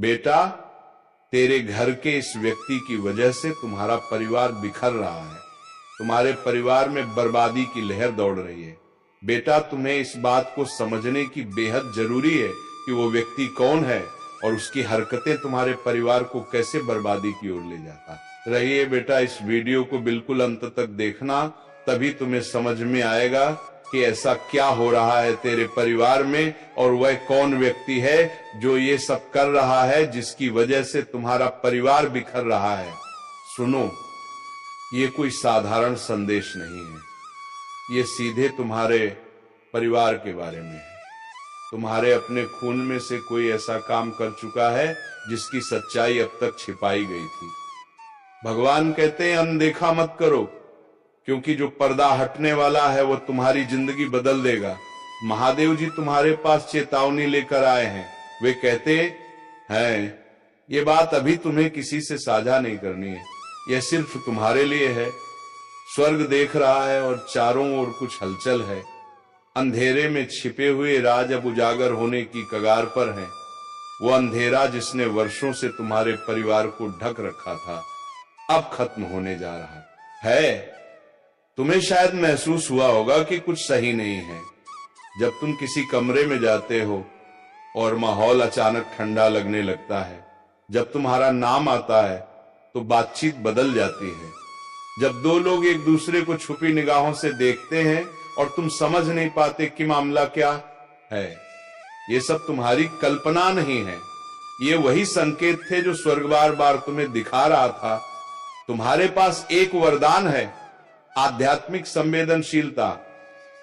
बेटा, तेरे घर के इस व्यक्ति की वजह से तुम्हारा परिवार बिखर रहा है, तुम्हारे परिवार में बर्बादी की लहर दौड़ रही है। बेटा, तुम्हें इस बात को समझने की बेहद जरूरी है कि वो व्यक्ति कौन है और उसकी हरकतें तुम्हारे परिवार को कैसे बर्बादी की ओर ले जाता रहिए। बेटा, इस वीडियो को बिल्कुल अंत तक देखना, तभी तुम्हें समझ में आएगा कि ऐसा क्या हो रहा है तेरे परिवार में और वह कौन व्यक्ति है जो ये सब कर रहा है, जिसकी वजह से तुम्हारा परिवार बिखर रहा है। सुनो, ये कोई साधारण संदेश नहीं है, ये सीधे तुम्हारे परिवार के बारे में है। तुम्हारे अपने खून में से कोई ऐसा काम कर चुका है जिसकी सच्चाई अब तक छिपाई गई थी। भगवान कहते हैं अनदेखा मत करो, क्योंकि जो पर्दा हटने वाला है वो तुम्हारी जिंदगी बदल देगा। महादेव जी तुम्हारे पास चेतावनी लेकर आए हैं। वे कहते हैं ये बात अभी तुम्हें किसी से साझा नहीं करनी है, यह सिर्फ तुम्हारे लिए है। स्वर्ग देख रहा है और चारों ओर कुछ हलचल है। अंधेरे में छिपे हुए राज अब उजागर होने की कगार पर हैं। वो अंधेरा जिसने वर्षों से तुम्हारे परिवार को ढक रखा था, अब खत्म होने जा रहा है। तुम्हें शायद महसूस हुआ होगा कि कुछ सही नहीं है जब तुम किसी कमरे में जाते हो और माहौल अचानक ठंडा लगने लगता है। जब तुम्हारा नाम आता है तो बातचीत बदल जाती है। जब दो लोग एक दूसरे को छुपी निगाहों से देखते हैं और तुम समझ नहीं पाते कि मामला क्या है। ये सब तुम्हारी कल्पना नहीं है, ये वही संकेत थे जो स्वर्ग बार बार तुम्हें दिखा रहा था। तुम्हारे पास एक वरदान है, आध्यात्मिक संवेदनशीलता,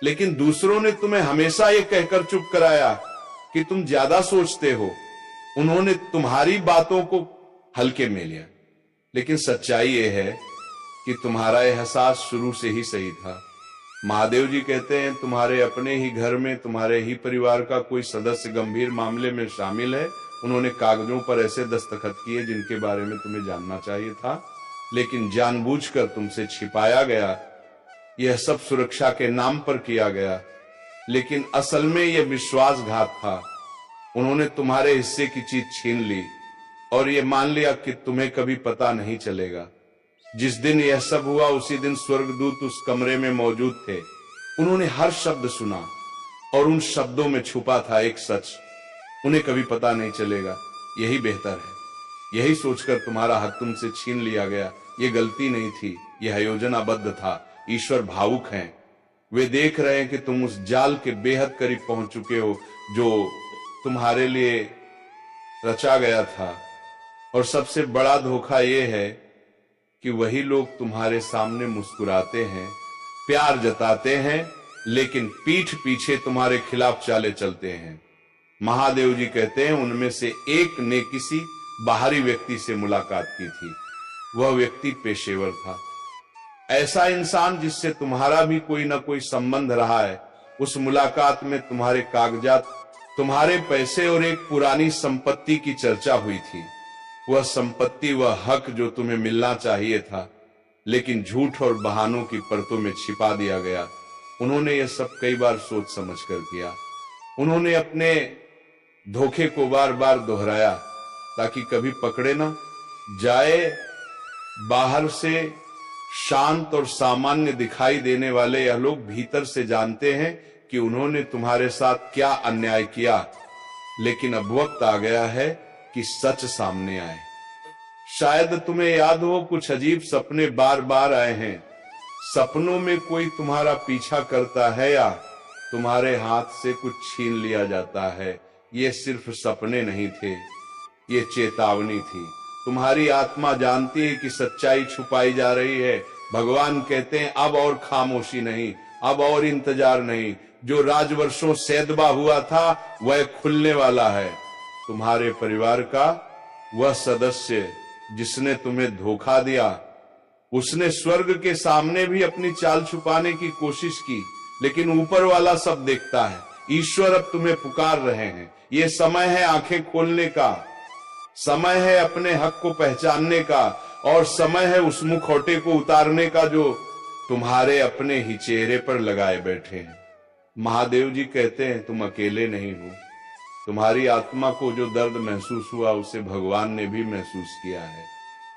लेकिन दूसरों ने तुम्हें हमेशा ये कहकर चुप कराया कि तुम ज्यादा सोचते हो। उन्होंने तुम्हारी बातों को हल्के में लिया, लेकिन सच्चाई ये है कि तुम्हारा एहसास शुरू से ही सही था। महादेव जी कहते हैं तुम्हारे अपने ही घर में तुम्हारे ही परिवार का कोई सदस्य गंभीर मामले में शामिल है। उन्होंने कागजों पर ऐसे दस्तखत किए जिनके बारे में तुम्हें जानना चाहिए था, लेकिन जानबूझकर तुमसे छिपाया गया। यह सब सुरक्षा के नाम पर किया गया, लेकिन असल में यह विश्वासघात था। उन्होंने तुम्हारे हिस्से की चीज छीन ली और यह मान लिया कि तुम्हें कभी पता नहीं चलेगा। जिस दिन यह सब हुआ उसी दिन स्वर्गदूत उस कमरे में मौजूद थे। उन्होंने हर शब्द सुना और उन शब्दों में छुपा था एक सच, उन्हें कभी पता नहीं चलेगा। यही बेहतर है। यही सोचकर तुम्हारा हक तुमसे छीन लिया गया। ये गलती नहीं थी, यह योजनाबद्ध था। ईश्वर भावुक हैं, वे देख रहे हैं कि तुम उस जाल के बेहद करीब पहुंच चुके हो जो तुम्हारे लिए रचा गया था। और सबसे बड़ा धोखा यह है कि वही लोग तुम्हारे सामने मुस्कुराते हैं, प्यार जताते हैं, लेकिन पीठ पीछे तुम्हारे खिलाफ चाले चलते हैं। महादेव जी कहते हैं उनमें से एक ने किसी बाहरी व्यक्ति से मुलाकात की थी। वह व्यक्ति पेशेवर था, ऐसा इंसान जिससे तुम्हारा भी कोई ना कोई संबंध रहा है। उस मुलाकात में तुम्हारे कागजात, तुम्हारे पैसे और एक पुरानी संपत्ति की चर्चा हुई थी। वह संपत्ति, वह हक जो तुम्हें मिलना चाहिए था, लेकिन झूठ और बहानों की परतों में छिपा दिया गया। उन्होंने यह सब कई बार सोच समझ कर किया। उन्होंने अपने धोखे को बार बार दोहराया ताकि कभी पकड़े ना जाए। बाहर से शांत और सामान्य दिखाई देने वाले यह लोग भीतर से जानते हैं कि उन्होंने तुम्हारे साथ क्या अन्याय किया, लेकिन अब वक्त आ गया है कि सच सामने आए। शायद तुम्हें याद हो, कुछ अजीब सपने बार बार आए हैं। सपनों में कोई तुम्हारा पीछा करता है या तुम्हारे हाथ से कुछ छीन लिया जाता है। ये सिर्फ सपने नहीं थे, ये चेतावनी थी। तुम्हारी आत्मा जानती है कि सच्चाई छुपाई जा रही है। भगवान कहते हैं अब और खामोशी नहीं, अब और इंतजार नहीं। जो राजवर्षों सैदबा हुआ था वह खुलने वाला है। तुम्हारे परिवार का वह सदस्य जिसने तुम्हें धोखा दिया, उसने स्वर्ग के सामने भी अपनी चाल छुपाने की कोशिश की, लेकिन ऊपर वाला सब देखता है। ईश्वर अब तुम्हें पुकार रहे हैं। ये समय है आंखें खोलने का, समय है अपने हक को पहचानने का, और समय है उस मुखौटे को उतारने का जो तुम्हारे अपने ही चेहरे पर लगाए बैठे हैं। महादेव जी कहते हैं तुम अकेले नहीं हो, तुम्हारी आत्मा को जो दर्द महसूस हुआ उसे भगवान ने भी महसूस किया है।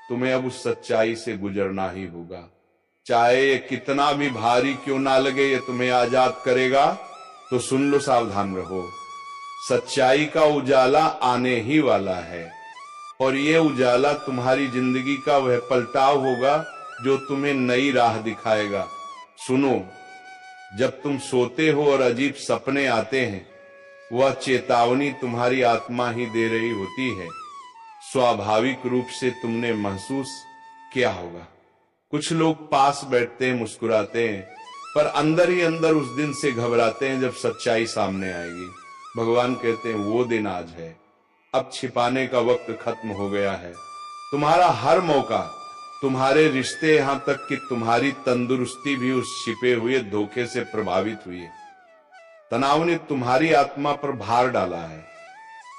तुम्हें अब उस सच्चाई से गुजरना ही होगा। चाहे ये कितना भी भारी क्यों ना लगे, ये तुम्हें आजाद करेगा। तो सुन लो, सावधान रहो। सच्चाई का उजाला आने ही वाला है और ये उजाला तुम्हारी जिंदगी का वह पलटाव होगा जो तुम्हें नई राह दिखाएगा। सुनो, जब तुम सोते हो और अजीब सपने आते हैं, वह चेतावनी तुम्हारी आत्मा ही दे रही होती है। स्वाभाविक रूप से तुमने महसूस किया होगा। कुछ लोग पास बैठते हैं, मुस्कुराते हैं, पर अंदर ही अंदर उस दिन से घबराते हैं जब सच्चाई सामने आएगी। भगवान कहते हैं वो दिन आज है। अब छिपाने का वक्त खत्म हो गया है। तुम्हारा हर मौका, तुम्हारे रिश्ते, यहां तक कि तुम्हारी तंदुरुस्ती भी उस छिपे हुए धोखे से प्रभावित हुई है। तनाव ने तुम्हारी आत्मा पर भार डाला है,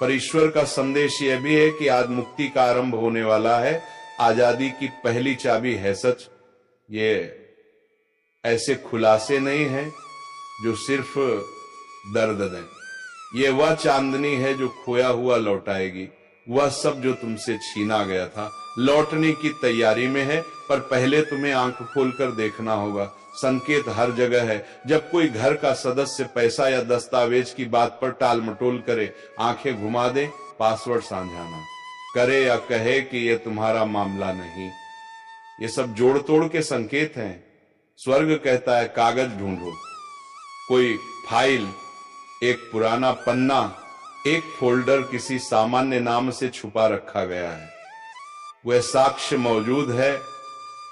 पर ईश्वर का संदेश यह भी है कि आज मुक्ति का आरंभ होने वाला है। आजादी की पहली चाबी है सच। ये ऐसे खुलासे नहीं है जो सिर्फ दर्द दें। ये वह चांदनी है जो खोया हुआ लौटाएगी। वह सब जो तुमसे छीना गया था लौटने की तैयारी में है, पर पहले तुम्हें आंख खोलकर देखना होगा। संकेत हर जगह है। जब कोई घर का सदस्य पैसा या दस्तावेज की बात पर टाल मटोल करे, आंखें घुमा दे, पासवर्ड साझा ना करे या कहे कि यह तुम्हारा मामला नहीं, ये सब जोड़ तोड़ के संकेत हैं। स्वर्ग कहता है कागज ढूंढो, कोई फाइल, एक पुराना पन्ना, एक फोल्डर किसी सामान्य नाम से छुपा रखा गया है। वह साक्ष्य मौजूद है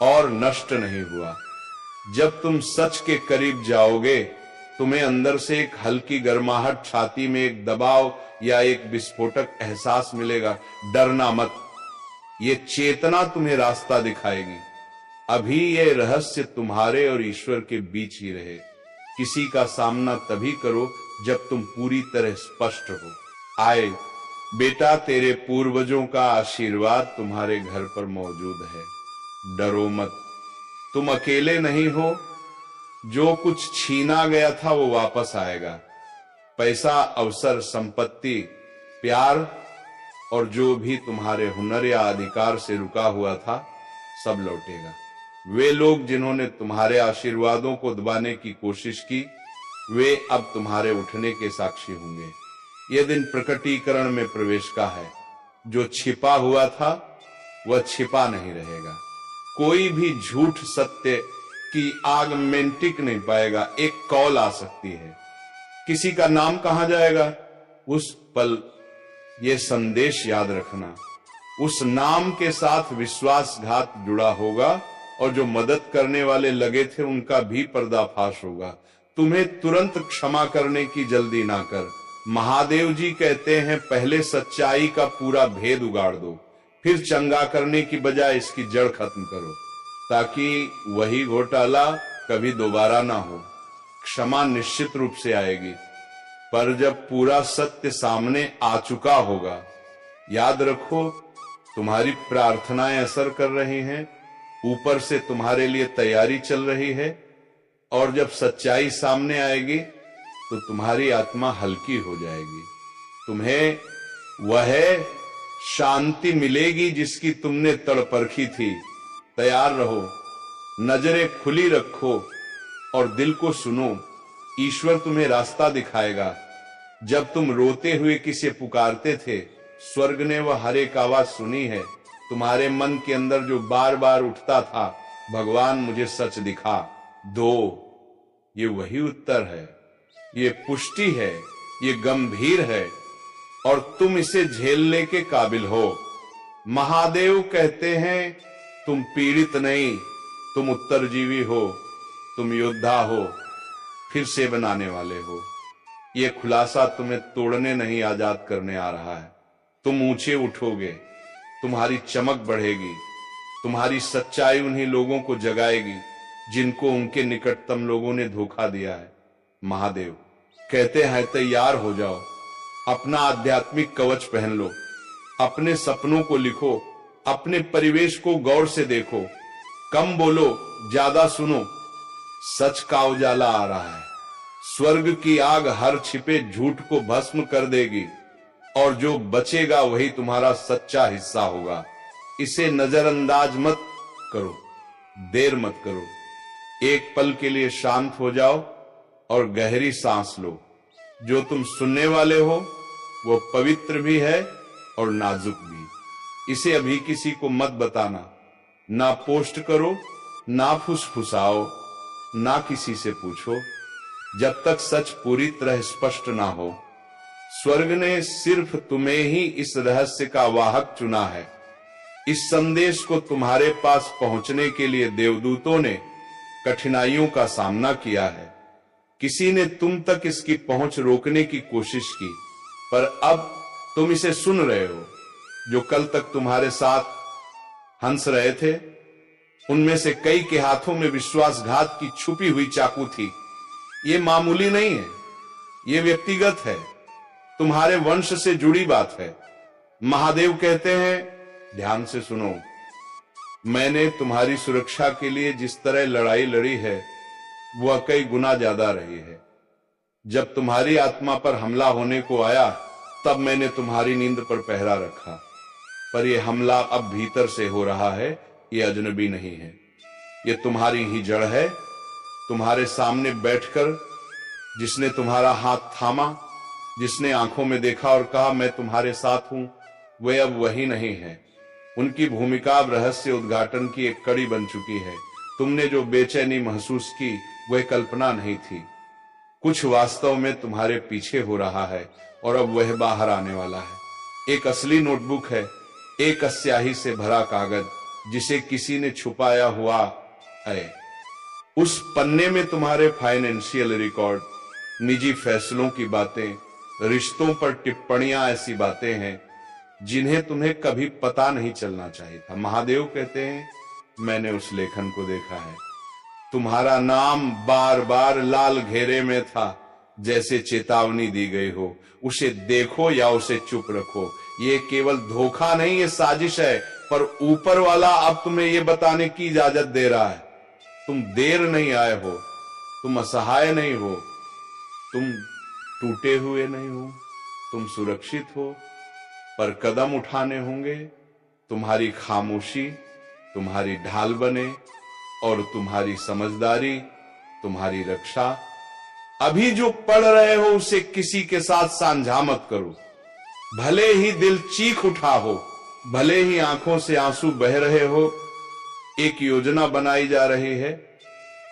और नष्ट नहीं हुआ। जब तुम सच के करीब जाओगे, तुम्हें अंदर से एक हल्की गर्माहट, छाती में एक दबाव या एक विस्फोटक एहसास मिलेगा। डरना मत, ये चेतना तुम्हें रास्ता दिखाएगी। अभी ये रहस्य तुम्हारे और ईश्वर के बीच ही रहे। किसी का सामना तभी करो जब तुम पूरी तरह स्पष्ट हो। आए बेटा, तेरे पूर्वजों का आशीर्वाद तुम्हारे घर पर मौजूद है। डरो मत, तुम अकेले नहीं हो। जो कुछ छीना गया था वो वापस आएगा। पैसा, अवसर, संपत्ति, प्यार और जो भी तुम्हारे हुनर या अधिकार से रुका हुआ था, सब लौटेगा। वे लोग जिन्होंने तुम्हारे आशीर्वादों को दबाने की कोशिश की, वे अब तुम्हारे उठने के साक्षी होंगे। यह दिन प्रकटीकरण में प्रवेश का है। जो छिपा हुआ था वह छिपा नहीं रहेगा। कोई भी झूठ सत्य की आग में टिक नहीं पाएगा। एक कॉल आ सकती है, किसी का नाम कहा जाएगा। उस पल ये संदेश याद रखना, उस नाम के साथ विश्वासघात जुड़ा होगा और जो मदद करने वाले लगे थे उनका भी पर्दाफाश होगा। तुम्हें तुरंत क्षमा करने की जल्दी ना कर। महादेव जी कहते हैं पहले सच्चाई का पूरा भेद उगाड़ दो, फिर चंगा करने की बजाय इसकी जड़ खत्म करो, ताकि वही घोटाला कभी दोबारा ना हो। क्षमा निश्चित रूप से आएगी, पर जब पूरा सत्य सामने आ चुका होगा। याद रखो, तुम्हारी प्रार्थनाएं असर कर रही हैं, ऊपर से तुम्हारे लिए तैयारी चल रही है, और जब सच्चाई सामने आएगी तो तुम्हारी आत्मा हल्की हो जाएगी। तुम्हें वह शांति मिलेगी जिसकी तुमने तड़परखी थी। तैयार रहो, नजरें खुली रखो और दिल को सुनो। ईश्वर तुम्हें रास्ता दिखाएगा। जब तुम रोते हुए किसे पुकारते थे, स्वर्ग ने वह हर एक आवाज सुनी है। तुम्हारे मन के अंदर जो बार बार उठता था, भगवान मुझे सच दिखा दो, ये वही उत्तर है, ये पुष्टि है, ये गंभीर है और तुम इसे झेलने के काबिल हो। महादेव कहते हैं तुम पीड़ित नहीं, तुम उत्तरजीवी हो, तुम योद्धा हो, फिर से बनाने वाले हो। ये खुलासा तुम्हें तोड़ने नहीं, आजाद करने आ रहा है। तुम ऊंचे उठोगे, तुम्हारी चमक बढ़ेगी, तुम्हारी सच्चाई उन्हीं लोगों को जगाएगी जिनको उनके निकटतम लोगों ने धोखा दिया है। महादेव कहते हैं तैयार हो जाओ, अपना आध्यात्मिक कवच पहन लो, अपने सपनों को लिखो, अपने परिवेश को गौर से देखो, कम बोलो, ज्यादा सुनो। सच का उजाला आ रहा है। स्वर्ग की आग हर छिपे झूठ को भस्म कर देगी। और जो बचेगा वही तुम्हारा सच्चा हिस्सा होगा। इसे नजरअंदाज मत करो, देर मत करो। एक पल के लिए शांत हो जाओ और गहरी सांस लो। जो तुम सुनने वाले हो वो पवित्र भी है और नाजुक भी। इसे अभी किसी को मत बताना, ना पोस्ट करो, ना फुसफुसाओ, ना किसी से पूछो, जब तक सच पूरी तरह स्पष्ट ना हो। स्वर्ग ने सिर्फ तुम्हें ही इस रहस्य का वाहक चुना है। इस संदेश को तुम्हारे पास पहुंचने के लिए देवदूतों ने कठिनाइयों का सामना किया है। किसी ने तुम तक इसकी पहुंच रोकने की कोशिश की, पर अब तुम इसे सुन रहे हो। जो कल तक तुम्हारे साथ हंस रहे थे, उनमें से कई के हाथों में विश्वासघात की छुपी हुई चाकू थी। ये मामूली नहीं है, ये व्यक्तिगत है, तुम्हारे वंश से जुड़ी बात है। महादेव कहते हैं, ध्यान से सुनो, मैंने तुम्हारी सुरक्षा के लिए जिस तरह लड़ाई लड़ी है वह कई गुना ज्यादा रही है। जब तुम्हारी आत्मा पर हमला होने को आया तब मैंने तुम्हारी नींद पर पहरा रखा, पर यह हमला अब भीतर से हो रहा है, यह अजनबी नहीं है, यह तुम्हारी ही जड़ है। तुम्हारे सामने बैठकर जिसने तुम्हारा हाथ थामा, जिसने आंखों में देखा और कहा मैं तुम्हारे साथ हूं, वह अब वही नहीं है। उनकी भूमिका अब रहस्य उद्घाटन की एक कड़ी बन चुकी है। तुमने जो बेचैनी महसूस की वह कल्पना नहीं थी, कुछ वास्तव में तुम्हारे पीछे हो रहा है और अब वह बाहर आने वाला है। एक असली नोटबुक है, एक स्याही से भरा कागज जिसे किसी ने छुपाया हुआ है। उस पन्ने में तुम्हारे फाइनेंशियल रिकॉर्ड, निजी फैसलों की बातें, रिश्तों पर टिप्पणियां, ऐसी बातें हैं जिन्हें तुम्हें कभी पता नहीं चलना चाहिए था। महादेव कहते हैं, मैंने उस लेखन को देखा है। तुम्हारा नाम बार बार लाल घेरे में था, जैसे चेतावनी दी गई हो। उसे देखो या उसे चुप रखो। ये केवल धोखा नहीं, ये साजिश है, पर ऊपर वाला अब तुम्हें ये बताने की इजाजत दे रहा है, तुम देर नहीं आए हो, तुम असहाय नहीं हो, तुम टूटे हुए नहीं हो, तुम सुरक्षित हो, पर कदम उठाने होंगे। तुम्हारी खामोशी तुम्हारी ढाल बने और तुम्हारी समझदारी तुम्हारी रक्षा। अभी जो पढ़ रहे हो उसे किसी के साथ साझा मत करो। भले ही दिल चीख उठा हो, भले ही आंखों से आंसू बह रहे हो, एक योजना बनाई जा रही है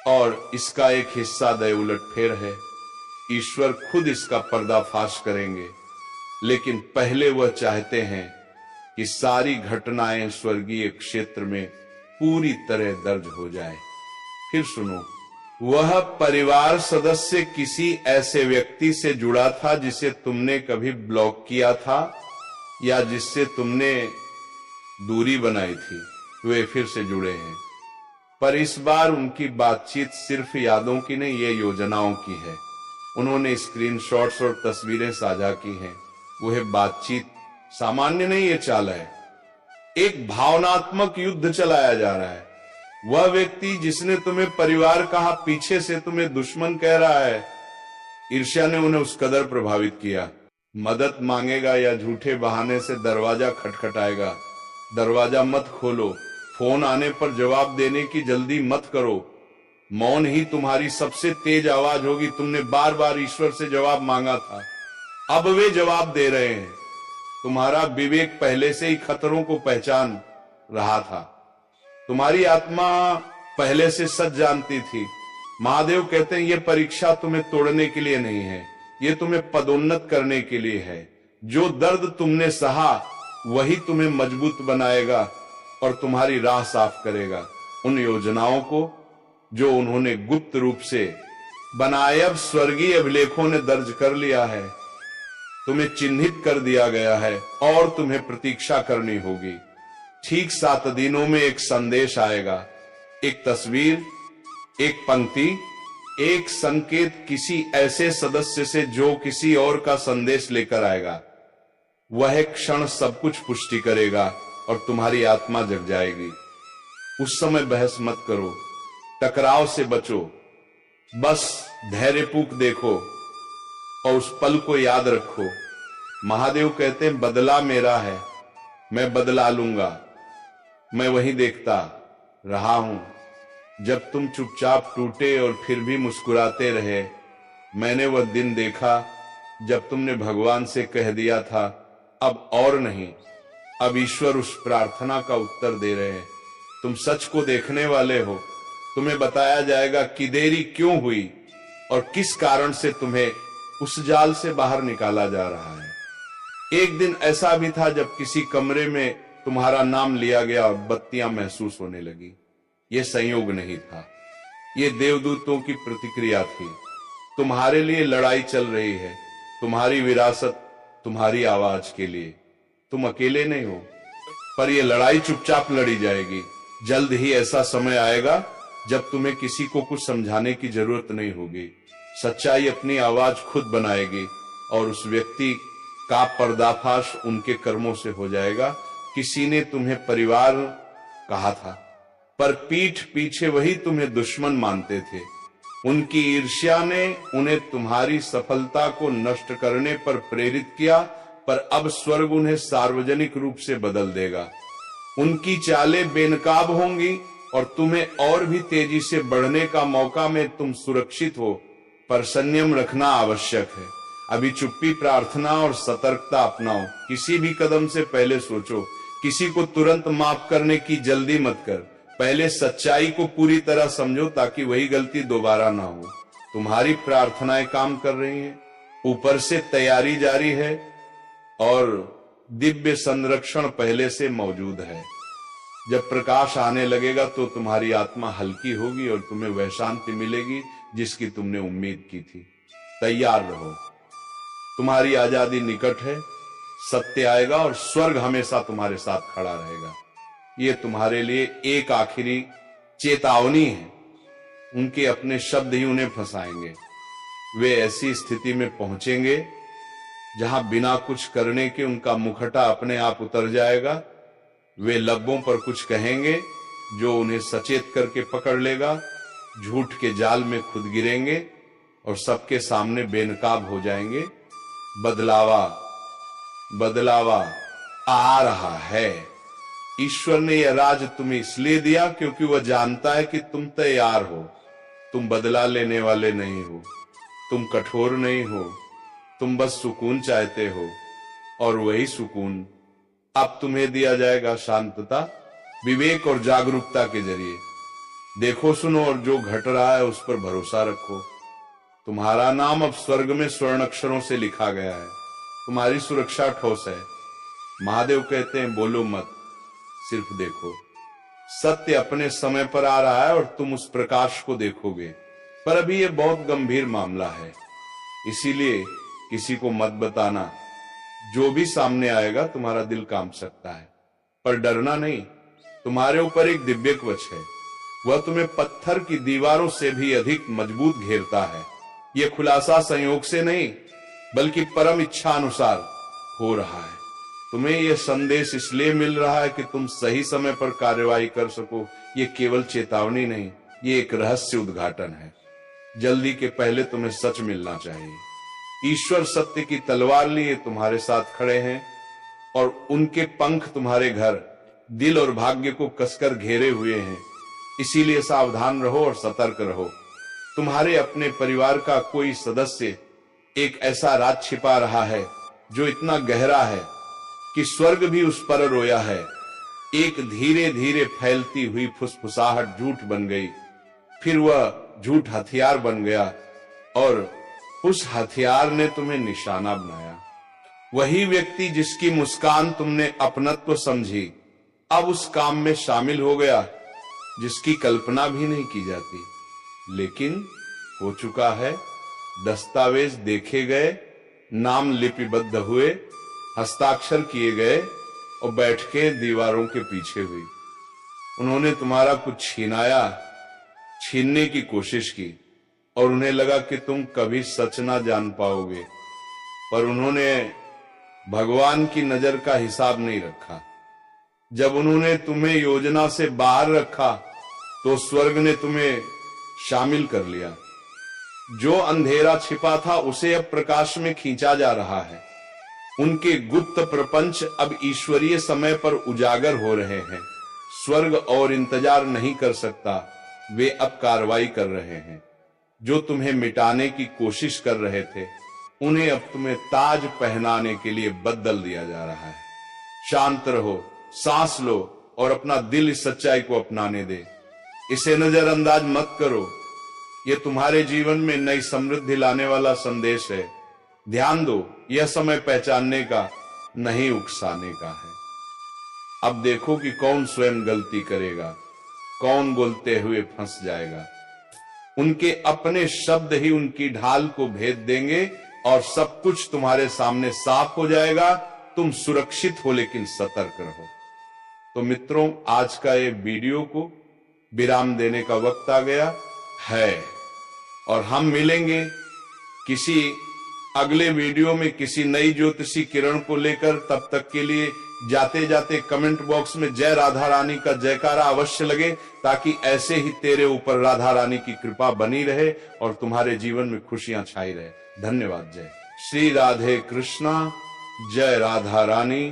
और इसका एक हिस्सा दय उलटफेर है। ईश्वर खुद इसका पर्दाफाश करेंगे, लेकिन पहले वह चाहते हैं कि सारी घटनाएं स्वर्गीय क्षेत्र में पूरी तरह दर्ज हो जाए। फिर सुनो, वह परिवार सदस्य किसी ऐसे व्यक्ति से जुड़ा था जिसे तुमने कभी ब्लॉक किया था या जिससे तुमने दूरी बनाई थी। वे फिर से जुड़े हैं, पर इस बार उनकी बातचीत सिर्फ यादों की नहीं, ये योजनाओं की है। उन्होंने स्क्रीनशॉट्स और तस्वीरें साझा की हैं। वह बातचीत सामान्य नहीं, ये चाल है। एक भावनात्मक युद्ध चलाया जा रहा है। वह व्यक्ति जिसने तुम्हें परिवार कहा, पीछे से तुम्हें दुश्मन कह रहा है। ईर्ष्या ने उन्हें उस कदर प्रभावित किया। मदद मांगेगा या झूठे बहाने से दरवाजा खटखटाएगा। दरवाजा मत खोलो, फोन आने पर जवाब देने की जल्दी मत करो। मौन ही तुम्हारी सबसे तेज आवाज होगी। तुमने बार बार ईश्वर से जवाब मांगा था, अब वे जवाब दे रहे हैं। तुम्हारा विवेक पहले से ही खतरों को पहचान रहा था। तुम्हारी आत्मा पहले से सच जानती थी। महादेव कहते हैं, यह परीक्षा तुम्हें तोड़ने के लिए नहीं है, यह तुम्हें पदोन्नत करने के लिए है। जो दर्द तुमने सहा वही तुम्हें मजबूत बनाएगा और तुम्हारी राह साफ करेगा। उन योजनाओं को जो उन्होंने गुप्त रूप से बनाए, अब स्वर्गीय अभिलेखों ने दर्ज कर लिया है। तुम्हें चिन्हित कर दिया गया है और तुम्हें प्रतीक्षा करनी होगी। ठीक 7 दिनों में एक संदेश आएगा, एक तस्वीर, एक पंक्ति, एक संकेत किसी ऐसे सदस्य से जो किसी और का संदेश लेकर आएगा। वह क्षण सब कुछ पुष्टि करेगा और तुम्हारी आत्मा जग जाएगी। उस समय बहस मत करो, टकराव से बचो, बस धैर्यपूर्वक देखो और उस पल को याद रखो महादेव कहते हैं बदला मेरा है, मैं बदला लूंगा। मैं वही देखता रहा हूं जब तुम चुपचाप टूटे और फिर भी मुस्कुराते रहे। मैंने वह दिन देखा जब तुमने भगवान से कह दिया था अब और नहीं। अब ईश्वर उस प्रार्थना का उत्तर दे रहे हैं। तुम सच को देखने वाले हो, तुम्हें बताया जाएगा कि देरी क्यों हुई और किस कारण से तुम्हें उस जाल से बाहर निकाला जा रहा है। एक दिन ऐसा भी था जब किसी कमरे में तुम्हारा नाम लिया गया और बत्तियां महसूस होने लगी। यह संयोग नहीं था, ये देवदूतों की प्रतिक्रिया थी। तुम्हारे लिए लड़ाई चल रही है, तुम्हारी विरासत, तुम्हारी आवाज के लिए। तुम अकेले नहीं हो, पर यह लड़ाई चुपचाप लड़ी जाएगी। जल्द ही ऐसा समय आएगा जब तुम्हें किसी को कुछ समझाने की जरूरत नहीं होगी। सच्चाई अपनी आवाज खुद बनाएगी और उस व्यक्ति का पर्दाफाश उनके कर्मों से हो जाएगा। किसी ने तुम्हें परिवार कहा था, पर पीठ पीछे वही तुम्हें दुश्मन मानते थे। उनकी ईर्ष्या ने उन्हें तुम्हारी सफलता को नष्ट करने पर प्रेरित किया, पर अब स्वर्ग उन्हें सार्वजनिक रूप से बदल देगा। उनकी चालें बेनकाब होंगी और तुम्हें और भी तेजी से बढ़ने का मौका में तुम सुरक्षित हो, पर संयम रखना आवश्यक है। अभी चुप्पी, प्रार्थना और सतर्कता अपनाओ। किसी भी कदम से पहले सोचो, किसी को तुरंत माफ करने की जल्दी मत कर। पहले सच्चाई को पूरी तरह समझो ताकि वही गलती दोबारा ना हो। तुम्हारी प्रार्थनाएं काम कर रही हैं, ऊपर से तैयारी जारी है और दिव्य संरक्षण पहले से मौजूद है। जब प्रकाश आने लगेगा तो तुम्हारी आत्मा हल्की होगी और तुम्हें वह शांति मिलेगी जिसकी तुमने उम्मीद की थी। तैयार रहो, तुम्हारी आजादी निकट है। सत्य आएगा और स्वर्ग हमेशा तुम्हारे साथ खड़ा रहेगा। ये तुम्हारे लिए एक आखिरी चेतावनी है। उनके अपने शब्द ही उन्हें फंसाएंगे। वे ऐसी स्थिति में पहुंचेंगे जहां बिना कुछ करने के उनका मुखटा अपने आप उतर जाएगा। वे लब्बों पर कुछ कहेंगे जो उन्हें सचेत करके पकड़ लेगा। झूठ के जाल में खुद गिरेंगे और सबके सामने बेनकाब हो जाएंगे। बदलावा आ रहा है। ईश्वर ने यह राज तुम्हें इसलिए दिया क्योंकि वह जानता है कि तुम तैयार हो। तुम बदला लेने वाले नहीं हो, तुम कठोर नहीं हो, तुम बस सुकून चाहते हो और वही सुकून अब तुम्हें दिया जाएगा। शांतता, विवेक और जागरूकता के जरिए देखो, सुनो और जो घट रहा है उस पर भरोसा रखो। तुम्हारा नाम अब स्वर्ग में स्वर्ण अक्षरों से लिखा गया है। तुम्हारी सुरक्षा ठोस है। महादेव कहते हैं बोलो मत, सिर्फ देखो। सत्य अपने समय पर आ रहा है और तुम उस प्रकाश को देखोगे, पर अभी यह बहुत गंभीर मामला है, इसीलिए किसी को मत बताना। जो भी सामने आएगा तुम्हारा दिल कांप सकता है, पर डरना नहीं। तुम्हारे ऊपर एक दिव्य कवच है, वह तुम्हें पत्थर की दीवारों से भी अधिक मजबूत घेरता है। यह खुलासा संयोग से नहीं बल्कि परम इच्छा अनुसार हो रहा है। तुम्हें यह संदेश इसलिए मिल रहा है कि तुम सही समय पर कार्यवाही कर सको। ये केवल चेतावनी नहीं, ये एक रहस्य उद्घाटन है। जल्दी के पहले तुम्हें सच मिलना चाहिए। ईश्वर सत्य की तलवार लिए तुम्हारे साथ खड़े हैं और उनके पंख तुम्हारे घर, दिल और भाग्य को कसकर घेरे हुए हैं। इसीलिए सावधान रहो और सतर्क रहो। तुम्हारे अपने परिवार का कोई सदस्य एक ऐसा राज छिपा रहा है जो इतना गहरा है कि स्वर्ग भी उस पर रोया है। एक धीरे धीरे फैलती हुई फुसफुसाहट झूठ बन गई, फिर वह झूठ हथियार बन गया और उस हथियार ने तुम्हें निशाना बनाया। वही व्यक्ति जिसकी मुस्कान तुमने अपनत्व समझी, अब उस काम में शामिल हो गया जिसकी कल्पना भी नहीं की जाती, लेकिन हो चुका है। दस्तावेज देखे गए, नाम लिपिबद्ध हुए, हस्ताक्षर किए गए और बैठकें दीवारों के पीछे हुई। उन्होंने तुम्हारा कुछ छीनने की कोशिश की और उन्हें लगा कि तुम कभी सच ना जान पाओगे, पर उन्होंने भगवान की नजर का हिसाब नहीं रखा। जब उन्होंने तुम्हें योजना से बाहर रखा तो स्वर्ग ने तुम्हें शामिल कर लिया। जो अंधेरा छिपा था उसे अब प्रकाश में खींचा जा रहा है। उनके गुप्त प्रपंच अब ईश्वरीय समय पर उजागर हो रहे हैं। स्वर्ग और इंतजार नहीं कर सकता, वे अब कार्रवाई कर रहे हैं। जो तुम्हें मिटाने की कोशिश कर रहे थे, उन्हें अब तुम्हें ताज पहनाने के लिए बदल दिया जा रहा है। शांत रहो, सांस लो और अपना दिल इस सच्चाई को अपनाने दे। इसे नजरअंदाज मत करो। ये तुम्हारे जीवन में नई समृद्धि लाने वाला संदेश है। ध्यान दो, यह समय पहचानने का, नहीं उकसाने का है। अब देखो कि कौन स्वयं गलती करेगा, कौन बोलते हुए फंस जाएगा। उनके अपने शब्द ही उनकी ढाल को भेद देंगे और सब कुछ तुम्हारे सामने साफ हो जाएगा। तुम सुरक्षित हो, लेकिन सतर्क रहो। तो मित्रों, आज का ये वीडियो को विराम देने का वक्त आ गया है और हम मिलेंगे किसी अगले वीडियो में किसी नई ज्योतिषी किरण को लेकर। तब तक के लिए जाते जाते कमेंट बॉक्स में जय राधा रानी का जयकारा अवश्य लगे, ताकि ऐसे ही तेरे ऊपर राधा रानी की कृपा बनी रहे और तुम्हारे जीवन में खुशियां छाई रहे। धन्यवाद। जय श्री राधे कृष्णा, जय राधा रानी।